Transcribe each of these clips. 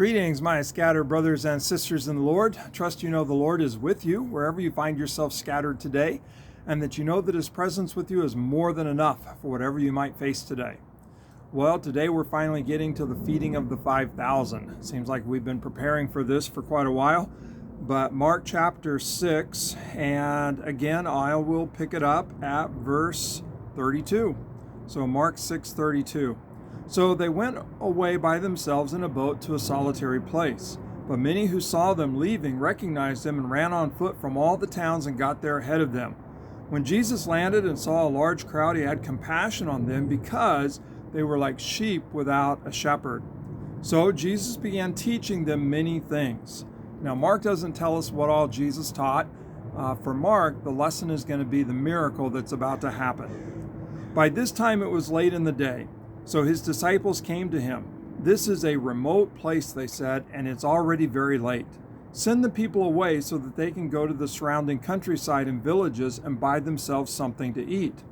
Greetings, my scattered brothers and sisters in the Lord. I trust you know the Lord is with you wherever you find yourself scattered today, and that you know that His presence with you is more than enough for whatever you might face today. Well, today we're finally getting to the feeding of the 5,000. Seems like we've been preparing for this for quite a while, but Mark chapter 6, and again I will pick it up at verse 32. So Mark 6:32. So they went away by themselves in a boat to a solitary place. But many who saw them leaving recognized them and ran on foot from all the towns and got there ahead of them. When Jesus landed and saw a large crowd, He had compassion on them because they were like sheep without a shepherd. So Jesus began teaching them many things. Now, Mark doesn't tell us what all Jesus taught. For Mark, the lesson is going to be the miracle that's about to happen. By this time, it was late in the day. So His disciples came to Him. "This is a remote place," they said, "and it's already very late. Send the people away so that they can go to the surrounding countryside and villages and buy themselves something to eat."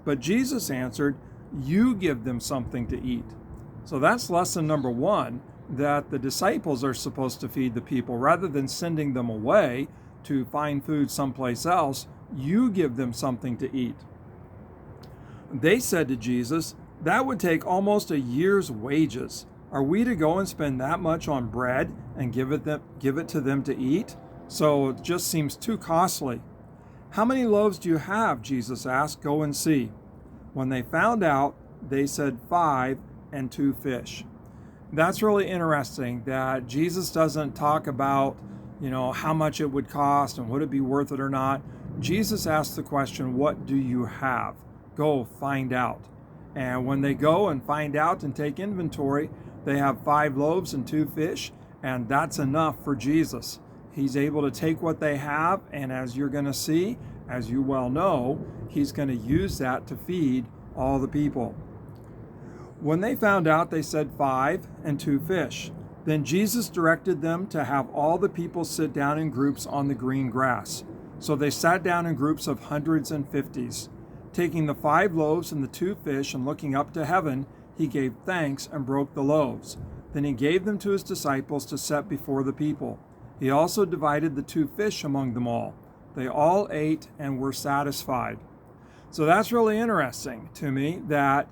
But Jesus answered, "You give them something to eat." So that's lesson number one, that the disciples are supposed to feed the people. Rather than sending them away to find food someplace else, you give them something to eat. They said to Jesus, "That would take almost a year's wages. Are we to go and spend that much on bread and give it to them to eat? So it just seems too costly." "How many loaves do you have?" Jesus asked. "Go and see." When they found out, they said 5 and 2 fish. That's really interesting that Jesus doesn't talk about, how much it would cost and would it be worth it or not. Jesus asked the question, "What do you have? Go find out." And when they go and find out and take inventory, they have 5 loaves and 2 fish, and that's enough for Jesus. He's able to take what they have, and as you're going to see, as you well know, He's going to use that to feed all the people. When they found out, they said 5 and 2 fish. Then Jesus directed them to have all the people sit down in groups on the green grass. So they sat down in groups of hundreds and fifties. Taking the 5 loaves and the 2 fish and looking up to heaven, He gave thanks and broke the loaves. Then He gave them to His disciples to set before the people. He also divided the 2 fish among them all. They all ate and were satisfied. So that's really interesting to me that,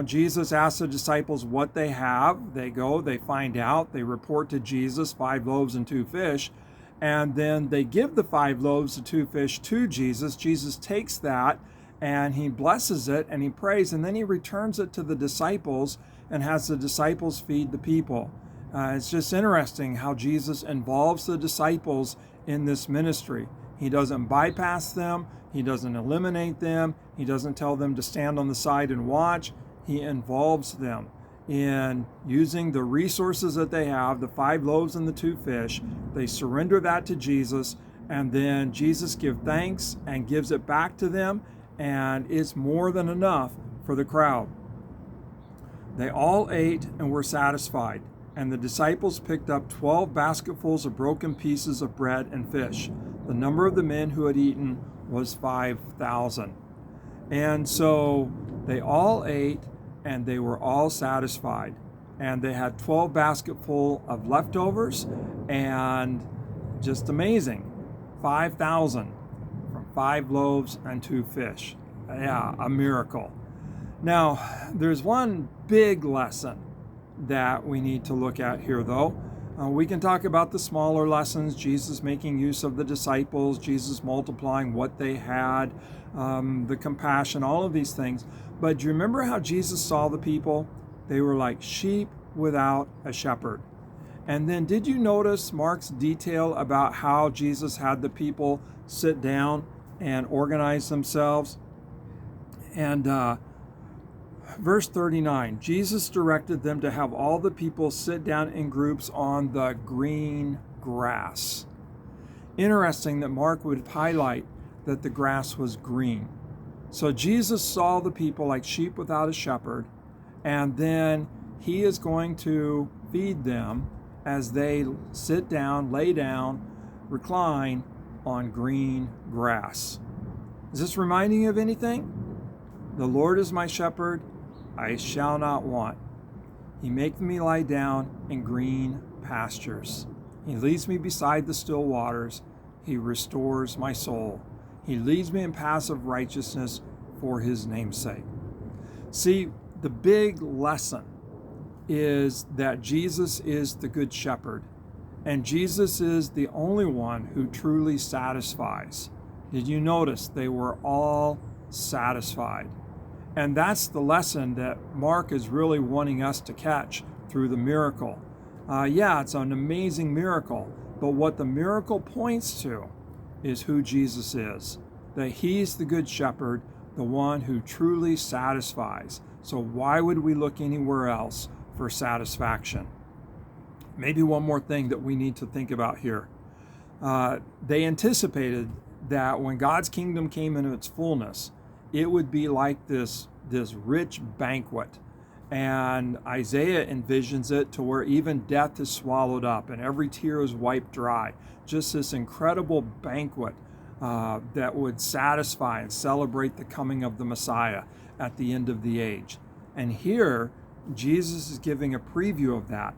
Jesus asked the disciples what they have. They go, they find out, they report to Jesus 5 loaves and 2 fish. And then they give the 5 loaves and 2 fish to Jesus. Jesus takes that and He blesses it and He prays, and then He returns it to the disciples and has the disciples feed the people. It's just interesting how Jesus involves the disciples in this ministry. He doesn't bypass them. He doesn't eliminate them. He doesn't tell them to stand on the side and watch. He involves them in using the resources that they have, the 5 loaves and the 2 fish. They surrender that to Jesus, and then Jesus gives thanks and gives it back to them, and it's more than enough for the crowd. They all ate and were satisfied, and the disciples picked up 12 basketfuls of broken pieces of bread and fish. The number of the men who had eaten was 5,000. And so they all ate and they were all satisfied. And they had 12 basketful of leftovers, and just amazing, 5,000 from 5 loaves and 2 fish. Yeah, a miracle. Now, there's one big lesson that we need to look at here, though. We can talk about the smaller lessons, Jesus making use of the disciples, Jesus multiplying what they had, the compassion, all of these things. But do you remember how Jesus saw the people? They were like sheep without a shepherd. And then did you notice Mark's detail about how Jesus had the people sit down and organize themselves? And verse 39, Jesus directed them to have all the people sit down in groups on the green grass. Interesting that Mark would highlight that the grass was green. So Jesus saw the people like sheep without a shepherd, and then He is going to feed them as they sit down, lay down, recline on green grass. Is this reminding you of anything? The Lord is my shepherd, I shall not want. He maketh me lie down in green pastures. He leads me beside the still waters. He restores my soul. He leads me in paths of righteousness for his name's sake. See, the big lesson is that Jesus is the good shepherd, and Jesus is the only one who truly satisfies. Did you notice they were all satisfied? And that's the lesson that Mark is really wanting us to catch through the miracle. It's an amazing miracle, but what the miracle points to is who Jesus is, that he's the good shepherd, the one who truly satisfies. So why would we look anywhere else for satisfaction? Maybe one more thing that we need to think about here. They anticipated that when God's kingdom came into its fullness, it would be like this rich banquet. And Isaiah envisions it to where even death is swallowed up and every tear is wiped dry. Just this incredible banquet that would satisfy and celebrate the coming of the Messiah at the end of the age. And here, Jesus is giving a preview of that.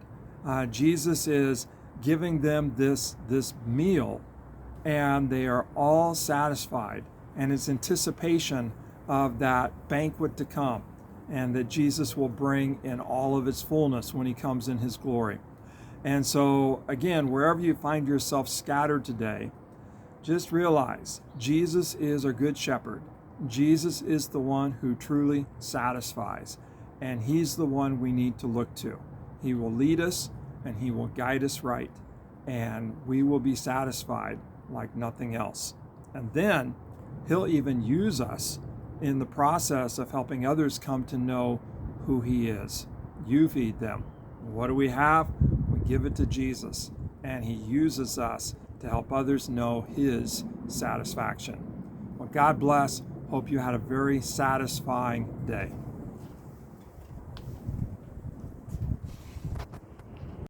Jesus is giving them this meal, and they are all satisfied. And it's anticipation of that banquet to come, and that Jesus will bring in all of its fullness when he comes in his glory. And so, again, wherever you find yourself scattered today, just realize Jesus is our good shepherd. Jesus is the one who truly satisfies, and he's the one we need to look to. He will lead us, and he will guide us right, and we will be satisfied like nothing else. And then he'll even use us in the process of helping others come to know who he is. You feed them. What do we have? We give it to Jesus, and he uses us to help others know his satisfaction. Well, God bless. Hope you had a very satisfying day.